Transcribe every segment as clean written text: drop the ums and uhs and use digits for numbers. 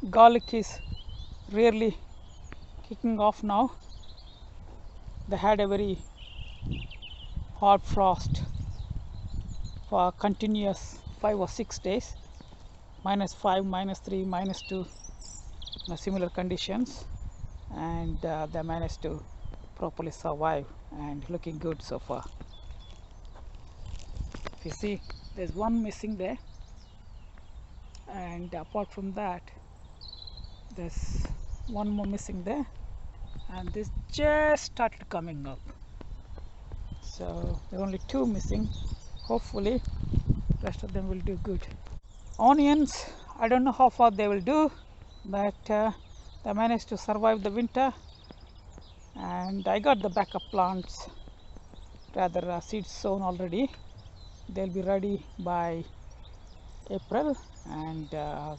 garlic is really kicking off now. They had a very hard frost for continuous 5 or 6 days, -5, -3, -2, similar conditions, and they managed to properly survive and looking good so far. If you see, there's one missing there, and apart from that there's one more missing there, and this just started coming up. So there are only 2 missing. Hopefully rest of them will do good. Onions, I don't know how far they will do, but they managed to survive the winter, and I got the backup plants, rather seeds sown already. They'll be ready by April, and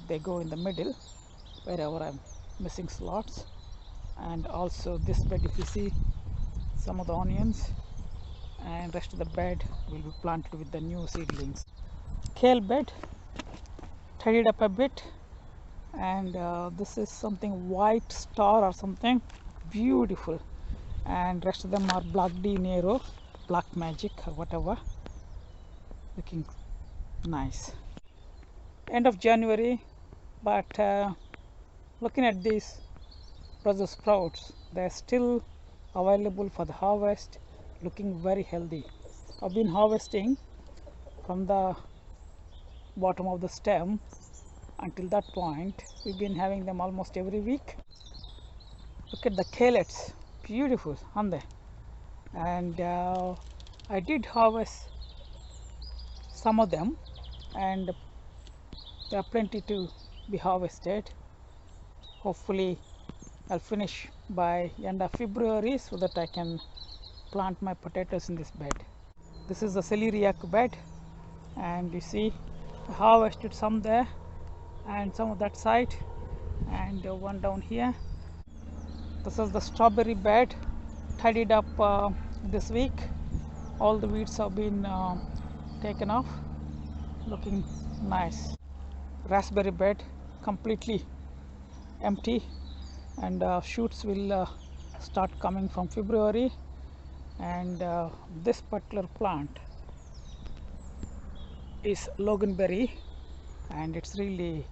they go in the middle wherever I'm missing slots. And also this bed, if you see, some of the onions, and rest of the bed will be planted with the new seedlings. Kale bed tidied up a bit, and this is something white star or something, beautiful, and rest of them are black D Nero, black magic or whatever, looking nice. End of January, but looking at these Brussel sprouts, they're still available for the harvest, looking very healthy. I've been harvesting from the bottom of the stem until that point. We've been having them almost every week. Look at the calyx, beautiful, aren't they? And I did harvest some of them, and there are plenty to be harvested. Hopefully I'll finish by end of February so that I can plant my potatoes in this bed. This is the celeriac bed, and you see I harvested some there and some of that side, and one down here. This is the strawberry bed, tidied up this week. All the weeds have been taken off, looking nice. Raspberry bed completely empty, and shoots will start coming from February. And this particular plant is loganberry, and it's really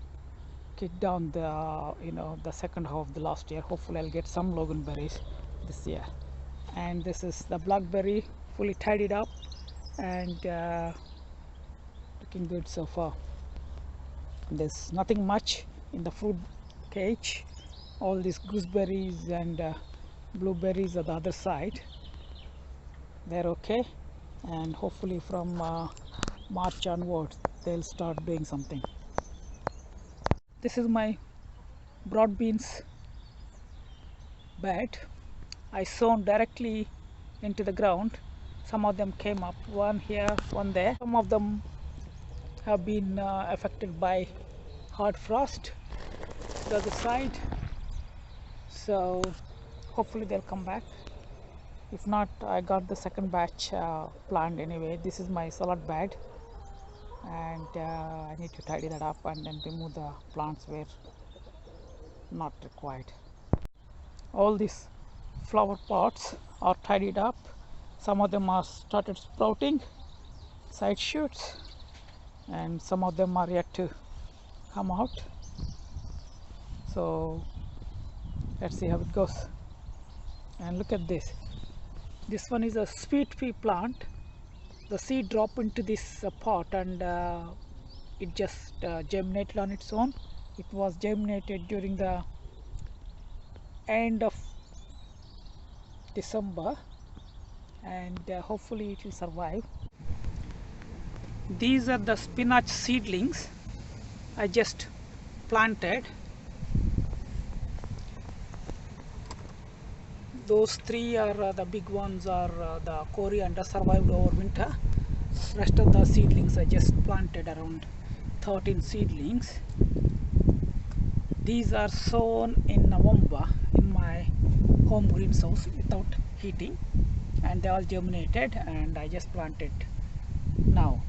kicked down the the second half of the last year. Hopefully I'll get some loganberries this year. And this is the blackberry, fully tidied up, and looking good so far. There's nothing much in the fruit cage. All these gooseberries and blueberries are the other side. They're okay, and hopefully from March onwards they'll start doing something. This is my broad beans bed. I sown directly into the ground. Some of them came up, one here, one there. Some of them have been affected by hard frost the other side, so hopefully they'll come back. If not, I got the second batch planned anyway. This is my salad bed, and I need to tidy that up and then remove the plants where not required. All these flower pots are tidied up. Some of them are started sprouting side shoots, and some of them are yet to come out. So let's see how it goes. And look at this. This one is a sweet pea plant. The seed dropped into this pot, and it just germinated on its own. It was germinated during the end of December, and hopefully it will survive. These are the spinach seedlings I just planted. Those 3 are the big ones are the coriander, survived over winter. Rest of the seedlings I just planted, around 13 seedlings. These are sown in November in my home greenhouse without heating, and they all germinated, and I just planted now.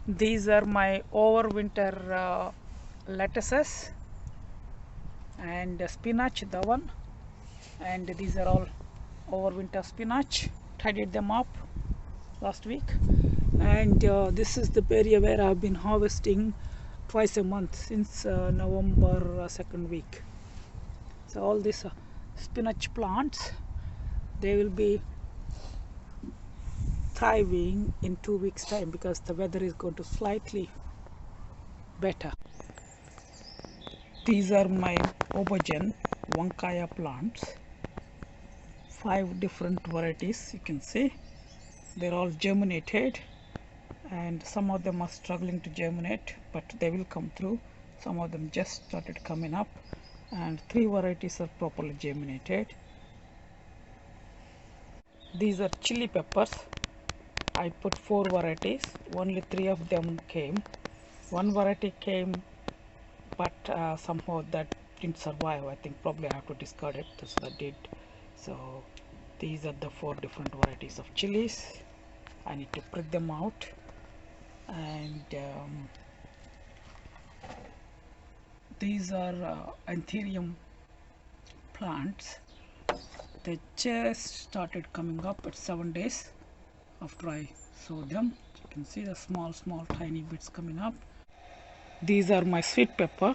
These are my overwinter lettuces. and spinach, the one, and these are all overwinter spinach. Tidied them up last week, and this is the area where I've been harvesting twice a month since November second week. So all these spinach plants, they will be thriving in 2 weeks time because the weather is going to slightly better. These are my aubergine wankaya plants, 5 different varieties. You can see they're all germinated, and some of them are struggling to germinate, but they will come through. Some of them just started coming up, and 3 varieties are properly germinated. These are chili peppers. I put 4 varieties, only 3 of them came. 1 variety came, but somehow that didn't survive. I think probably I have to discard it. That's what I did. So these are the 4 different varieties of chilies. I need to prick them out, and these are anthurium plants. They just started coming up at 7 days after I sowed them. You can see the small tiny bits coming up. These are my sweet pepper.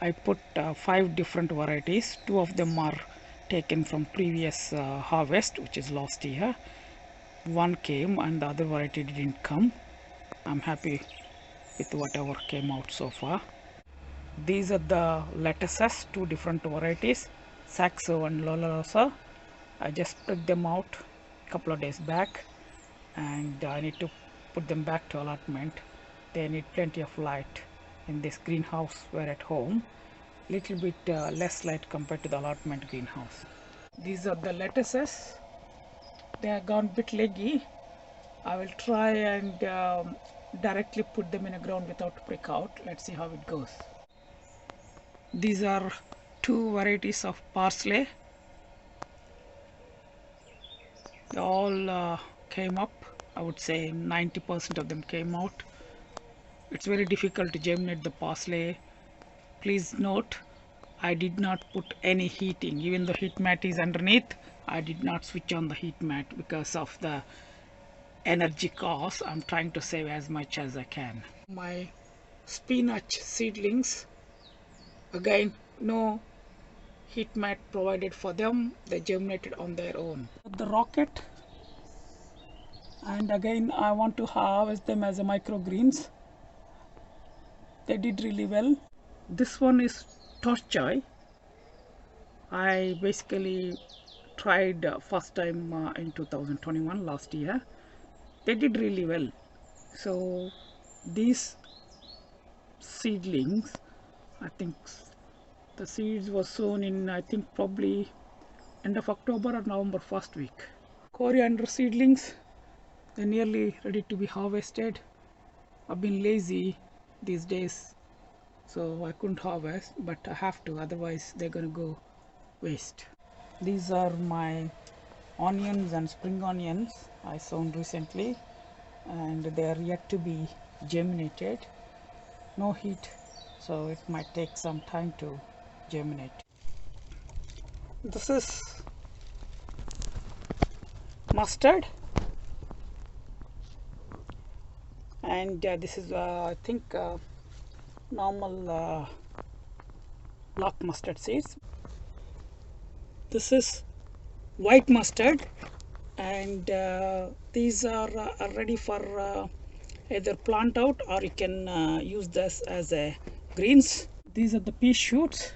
I put 5 different varieties. 2 of them are taken from previous harvest, which is last year. 1 came and the other variety didn't come. I'm happy with whatever came out so far. These are the lettuces, 2 different varieties, Saxo and Lolorosa. I just pricked them out a couple of days back, and I need to put them back to allotment. They need plenty of light in this greenhouse. We're at home, little bit less light compared to the allotment greenhouse. These are the lettuces. They are gone a bit leggy. I will try and directly put them in the ground without prick out. Let's see how it goes. These are 2 varieties of parsley. They all came up. I would say 90% of them came out. It's very difficult to germinate the parsley. Please note, I did not put any heating. Even though heat mat is underneath, I did not switch on the heat mat because of the energy cost. I'm trying to save as much as I can. My spinach seedlings, again, no heat mat provided for them. They germinated on their own. The rocket, and again I want to harvest them as a microgreens. They did really well. This one is torchai. I basically tried first time in 2021, last year. They did really well. So these seedlings, I think the seeds were sown in, I think probably end of October or November first week. Coriander seedlings, they're nearly ready to be harvested. I've been lazy these days, so I couldn't harvest, but I have to, otherwise they're gonna go waste. These are my onions and spring onions I sown recently, and they are yet to be germinated. No heat, so it might take some time to germinate. This is mustard, and this is I think normal black mustard seeds. This is white mustard, and these are ready for either plant out, or you can use this as a greens. These are the pea shoots.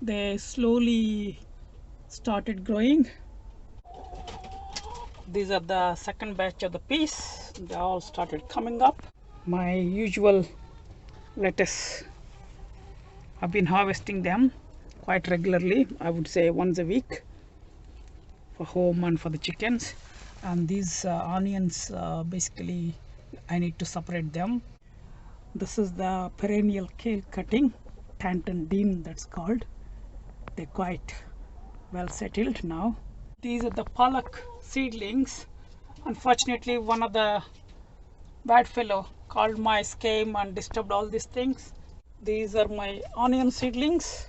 They slowly started growing. These are the second batch of the peas. They all started coming up. My usual lettuce, I've been harvesting them quite regularly. I would say once a week for home and for the chickens. And these onions, basically I need to separate them. This is the perennial kale cutting, Tantandine that's called. They're quite well settled now. These are the palak seedlings. Unfortunately, one of the bad fellow called mice came and disturbed all these things. These are my onion seedlings.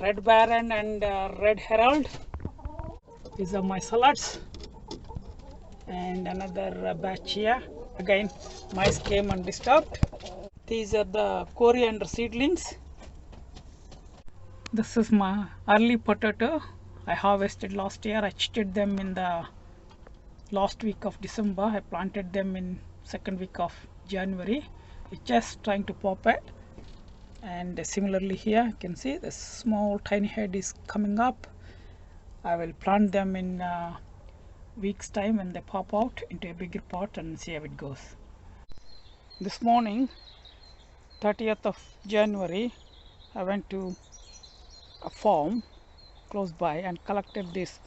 Red Baron and Red Herald. These are my salads. And another batch here. Again, mice came and disturbed. These are the coriander seedlings. This is my early potato. I harvested last year. I cheated them in the last week of December. I planted them in second week of January. It's just trying to pop it. And similarly here you can see the small tiny head is coming up. I will plant them in weeks time when they pop out into a bigger pot and see how it goes. This morning 30th of January I went to a farm close by and collected this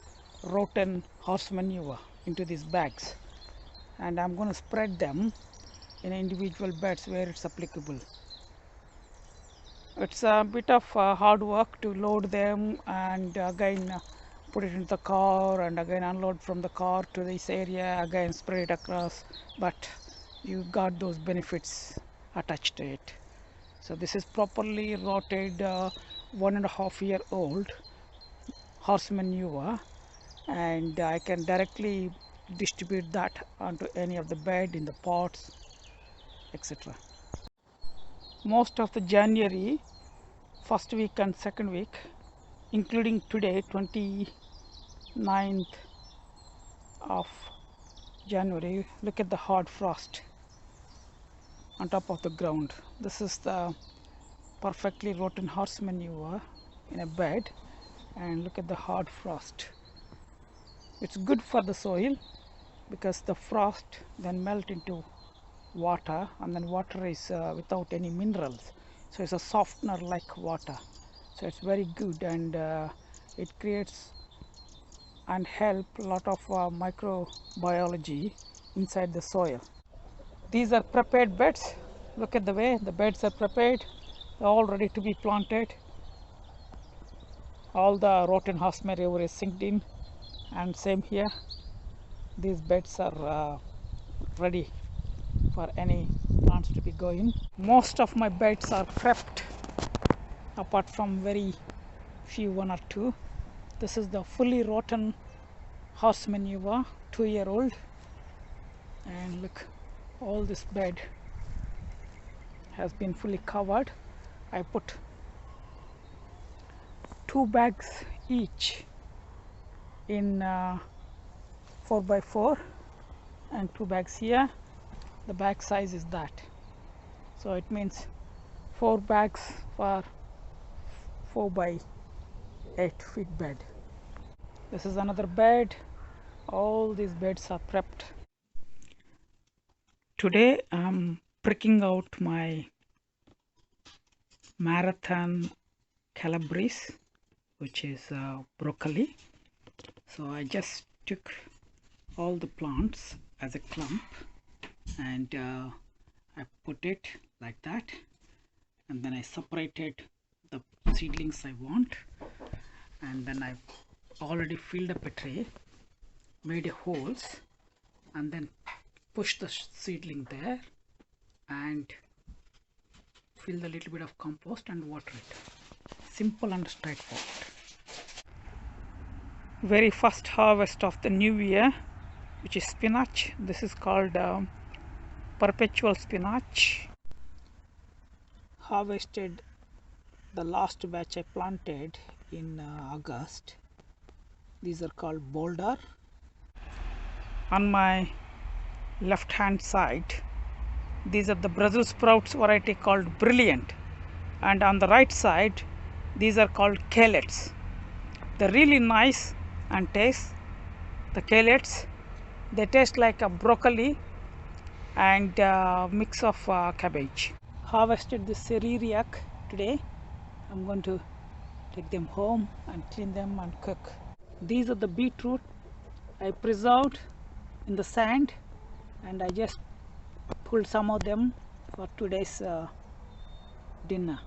rotten horse manure into these bags, and I'm going to spread them in individual beds where it's applicable. It's a bit of hard work to load them and again put it into the car and again unload from the car to this area, again spread it across, but you got those benefits attached to it. So this is properly rotted 1.5-year-old horse manure, and I can directly distribute that onto any of the bed, in the pots, etc. Most of the January, first week and second week, including today 29th of January, look at the hard frost on top of the ground. This is the perfectly rotten horse manure in a bed, and look at the hard frost. It's good for the soil because the frost then melt into water, and then water is without any minerals, so it's a softener like water. So it's very good, and it creates and help a lot of microbiology inside the soil. These are prepared beds. Look at the way the beds are prepared. They're all ready to be planted. All the rotten horse manure is sinked in, and same here. These beds are ready for any plants to be going. Most of my beds are prepped, apart from very few, one or two. This is the fully rotten horse manure, 2-year-old, and look, all this bed has been fully covered. I put 2 bags each in 4x4 and 2 bags here. The bag size is that, so it means 4 bags for 4x8 feet bed. This is another bed. All these beds are prepped. Today I'm pricking out my marathon calabrese, which is broccoli. So I just took all the plants as a clump, and I put it like that, and then I separated the seedlings I want, and then I already filled up a tray, made a holes, and then push the seedling there and fill a little bit of compost and water it. Simple and straightforward. Very first harvest of the new year, which is spinach. This is called perpetual spinach. Harvested the last batch I planted in August. These are called boulder. On my left hand side, these are the Brussel Sprouts variety called Brilliant, and on the right side these are called Calets. They're really nice and taste. The Calets, they taste like a broccoli and mix of cabbage. Harvested the Celeriac today. I'm going to take them home and clean them and cook. These are the beetroot I preserved in the sand, and I just pulled some of them for today's dinner.